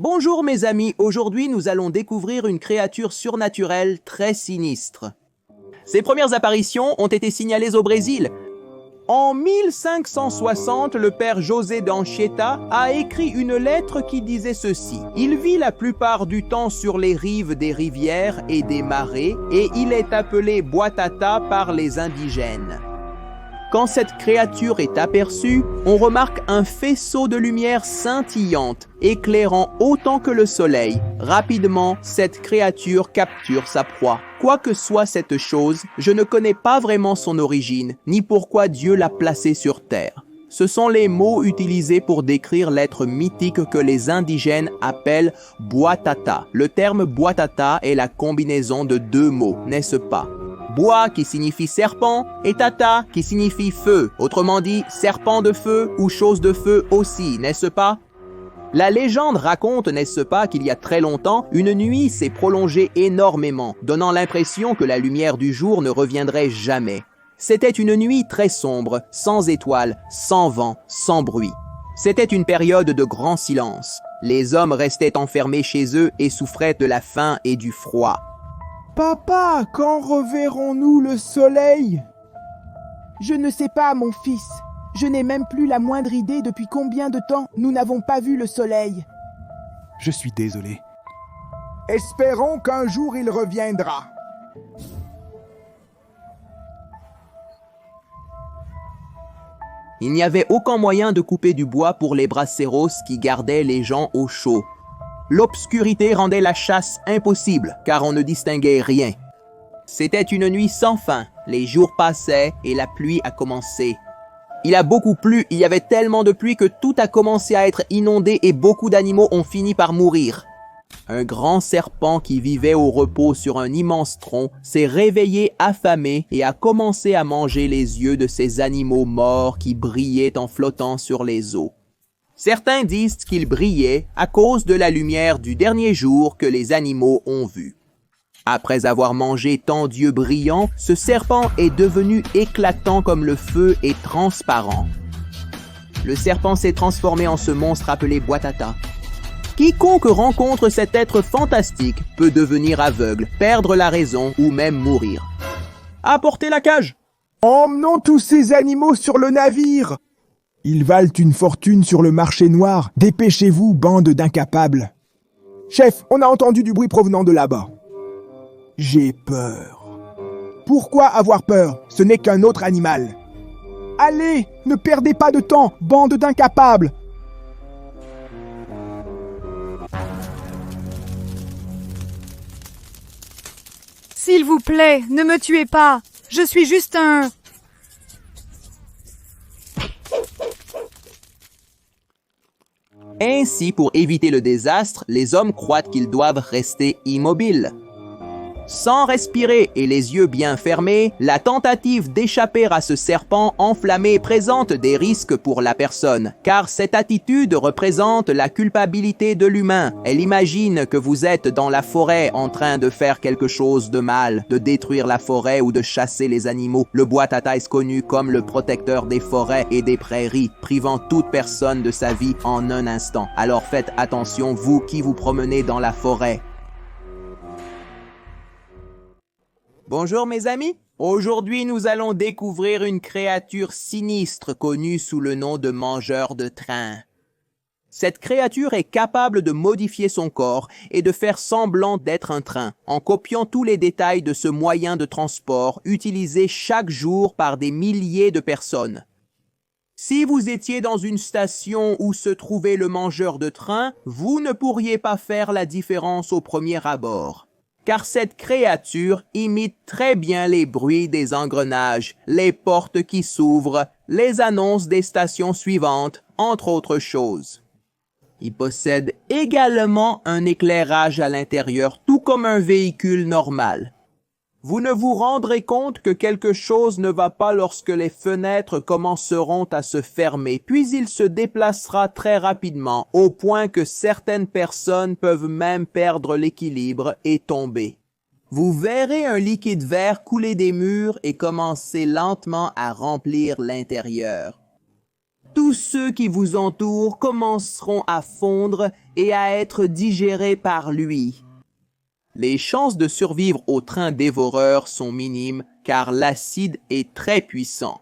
Bonjour mes amis, aujourd'hui nous allons découvrir une créature surnaturelle très sinistre. Ses premières apparitions ont été signalées au Brésil. En 1560, le père José d'Anchieta a écrit une lettre qui disait ceci. Il vit la plupart du temps sur les rives des rivières et des marais et il est appelé Boitata par les indigènes. Quand cette créature est aperçue, on remarque un faisceau de lumière scintillante, éclairant autant que le soleil. Rapidement, cette créature capture sa proie. Quoi que soit cette chose, je ne connais pas vraiment son origine, ni pourquoi Dieu l'a placée sur terre. Ce sont les mots utilisés pour décrire l'être mythique que les indigènes appellent Boitata. Le terme Boitata est la combinaison de deux mots, n'est-ce pas? Bois qui signifie serpent et tata qui signifie feu. Autrement dit, serpent de feu ou chose de feu aussi, n'est-ce pas? La légende raconte, n'est-ce pas, qu'il y a très longtemps, une nuit s'est prolongée énormément, donnant l'impression que la lumière du jour ne reviendrait jamais. C'était une nuit très sombre, sans étoiles, sans vent, sans bruit. C'était une période de grand silence. Les hommes restaient enfermés chez eux et souffraient de la faim et du froid. Papa, quand reverrons-nous le soleil? Je ne sais pas, mon fils. Je n'ai même plus la moindre idée depuis combien de temps nous n'avons pas vu le soleil. Je suis désolé. Espérons qu'un jour il reviendra. Il n'y avait aucun moyen de couper du bois pour les braceros qui gardaient les gens au chaud. L'obscurité rendait la chasse impossible, car on ne distinguait rien. C'était une nuit sans fin, les jours passaient et la pluie a commencé. Il a beaucoup plu, il y avait tellement de pluie que tout a commencé à être inondé et beaucoup d'animaux ont fini par mourir. Un grand serpent qui vivait au repos sur un immense tronc s'est réveillé affamé et a commencé à manger les yeux de ces animaux morts qui brillaient en flottant sur les eaux. Certains disent qu'il brillait à cause de la lumière du dernier jour que les animaux ont vu. Après avoir mangé tant d'yeux brillants, ce serpent est devenu éclatant comme le feu et transparent. Le serpent s'est transformé en ce monstre appelé Boitata. Quiconque rencontre cet être fantastique peut devenir aveugle, perdre la raison ou même mourir. Apportez la cage! Emmenons tous ces animaux sur le navire! Ils valent une fortune sur le marché noir. Dépêchez-vous, bande d'incapables. Chef, on a entendu du bruit provenant de là-bas. J'ai peur. Pourquoi avoir peur? Ce n'est qu'un autre animal. Allez, ne perdez pas de temps, bande d'incapables. S'il vous plaît, ne me tuez pas. Je suis juste un... Ainsi, pour éviter le désastre, les hommes croient qu'ils doivent rester immobiles. Sans respirer et les yeux bien fermés, la tentative d'échapper à ce serpent enflammé présente des risques pour la personne, car cette attitude représente la culpabilité de l'humain. Elle imagine que vous êtes dans la forêt en train de faire quelque chose de mal, de détruire la forêt ou de chasser les animaux. Le Boitata est connu comme le protecteur des forêts et des prairies, privant toute personne de sa vie en un instant. Alors faites attention, vous qui vous promenez dans la forêt. Bonjour mes amis, aujourd'hui nous allons découvrir une créature sinistre connue sous le nom de mangeur de train. Cette créature est capable de modifier son corps et de faire semblant d'être un train, en copiant tous les détails de ce moyen de transport utilisé chaque jour par des milliers de personnes. Si vous étiez dans une station où se trouvait le mangeur de train, vous ne pourriez pas faire la différence au premier abord. Car cette créature imite très bien les bruits des engrenages, les portes qui s'ouvrent, les annonces des stations suivantes, entre autres choses. Il possède également un éclairage à l'intérieur, tout comme un véhicule normal. Vous ne vous rendrez compte que quelque chose ne va pas lorsque les fenêtres commenceront à se fermer, puis il se déplacera très rapidement, au point que certaines personnes peuvent même perdre l'équilibre et tomber. Vous verrez un liquide vert couler des murs et commencer lentement à remplir l'intérieur. tous ceux qui vous entourent commenceront à fondre et à être digérés par lui. Les chances de survivre au train dévoreur sont minimes car l'acide est très puissant.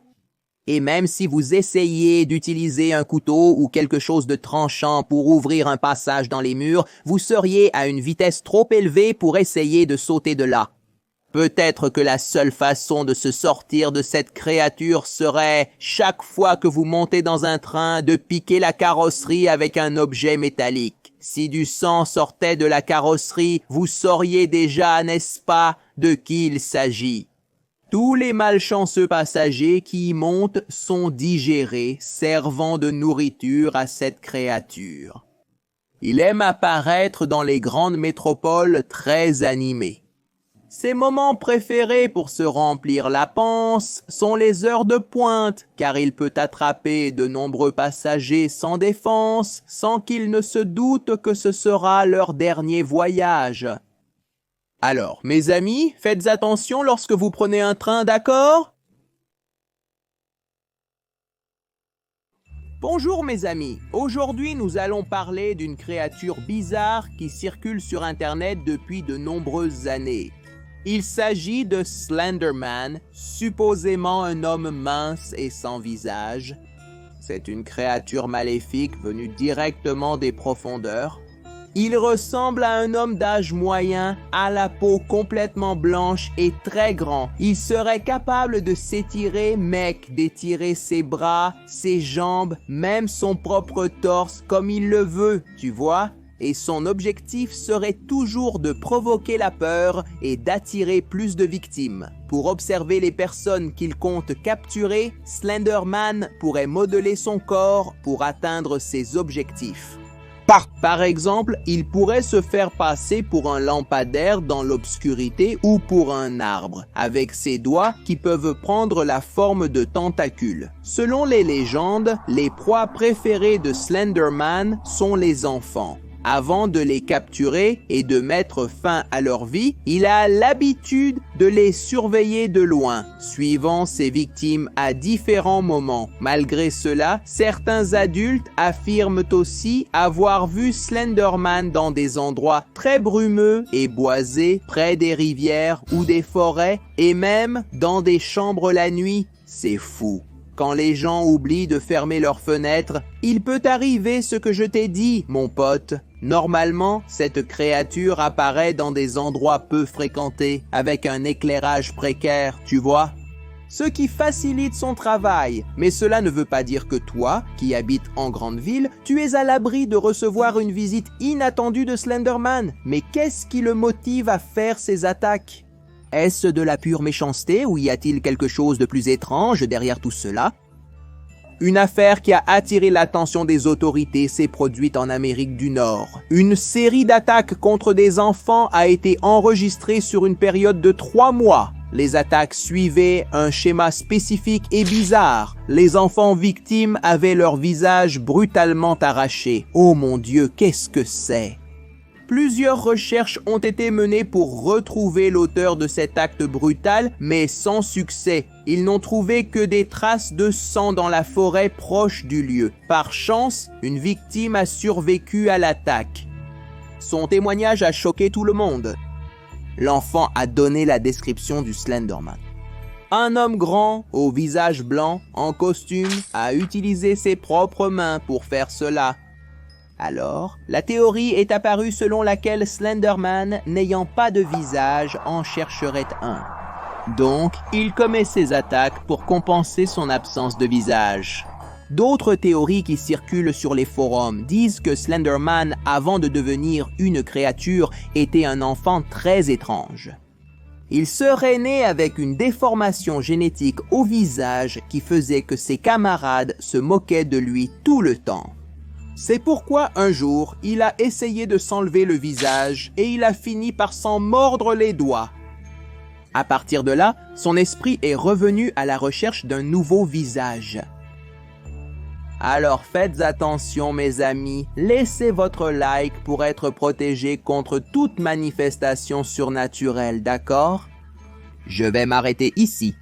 Et même si vous essayez d'utiliser un couteau ou quelque chose de tranchant pour ouvrir un passage dans les murs, vous seriez à une vitesse trop élevée pour essayer de sauter de là. Peut-être que la seule façon de se sortir de cette créature serait, chaque fois que vous montez dans un train, de piquer la carrosserie avec un objet métallique. Si du sang sortait de la carrosserie, vous sauriez déjà, n'est-ce pas, de qui il s'agit. Tous les malchanceux passagers qui y montent sont digérés, servant de nourriture à cette créature. Il aime apparaître dans les grandes métropoles très animé. Ses moments préférés pour se remplir la panse sont les heures de pointe, car il peut attraper de nombreux passagers sans défense, sans qu'ils ne se doutent que ce sera leur dernier voyage. Alors, mes amis, faites attention lorsque vous prenez un train, d'accord? Bonjour mes amis, aujourd'hui nous allons parler d'une créature bizarre qui circule sur Internet depuis de nombreuses années. Il s'agit de Slenderman, supposément un homme mince et sans visage. C'est une créature maléfique venue directement des profondeurs. Il ressemble à un homme d'âge moyen, à la peau complètement blanche et très grand. Il serait capable de s'étirer, mec, d'étirer ses bras, ses jambes, même son propre torse comme il le veut, tu vois? Et son objectif serait toujours de provoquer la peur et d'attirer plus de victimes. Pour observer les personnes qu'il compte capturer, Slenderman pourrait modeler son corps pour atteindre ses objectifs. Par exemple, il pourrait se faire passer pour un lampadaire dans l'obscurité ou pour un arbre, avec ses doigts qui peuvent prendre la forme de tentacules. Selon les légendes, les proies préférées de Slenderman sont les enfants. Avant de les capturer et de mettre fin à leur vie, il a l'habitude de les surveiller de loin, suivant ses victimes à différents moments. Malgré cela, certains adultes affirment aussi avoir vu Slenderman dans des endroits très brumeux et boisés, près des rivières ou des forêts, et même dans des chambres la nuit. C'est fou. Quand les gens oublient de fermer leurs fenêtres, il peut arriver ce que je t'ai dit, mon pote. Normalement, cette créature apparaît dans des endroits peu fréquentés, avec un éclairage précaire, tu vois. Ce qui facilite son travail, mais cela ne veut pas dire que toi, qui habites en grande ville, tu es à l'abri de recevoir une visite inattendue de Slenderman. Mais qu'est-ce qui le motive à faire ces attaques ? Est-ce de la pure méchanceté ou y a-t-il quelque chose de plus étrange derrière tout cela? Une affaire qui a attiré l'attention des autorités s'est produite en Amérique du Nord. Une série d'attaques contre des enfants a été enregistrée sur une période de 3 mois. Les attaques suivaient un schéma spécifique et bizarre. Les enfants victimes avaient leur visage brutalement arraché. Oh mon Dieu, qu'est-ce que c'est? Plusieurs recherches ont été menées pour retrouver l'auteur de cet acte brutal, mais sans succès. Ils n'ont trouvé que des traces de sang dans la forêt proche du lieu. Par chance, une victime a survécu à l'attaque. Son témoignage a choqué tout le monde. L'enfant a donné la description du Slenderman. Un homme grand, au visage blanc, en costume, a utilisé ses propres mains pour faire cela. Alors, la théorie est apparue selon laquelle Slenderman, n'ayant pas de visage, en chercherait un. Donc, il commet ses attaques pour compenser son absence de visage. D'autres théories qui circulent sur les forums disent que Slenderman, avant de devenir une créature, était un enfant très étrange. Il serait né avec une déformation génétique au visage qui faisait que ses camarades se moquaient de lui tout le temps. C'est pourquoi un jour, il a essayé de s'enlever le visage et il a fini par s'en mordre les doigts. À partir de là, son esprit est revenu à la recherche d'un nouveau visage. Alors faites attention mes amis, laissez votre like pour être protégé contre toute manifestation surnaturelle, d'accord? Je vais m'arrêter ici.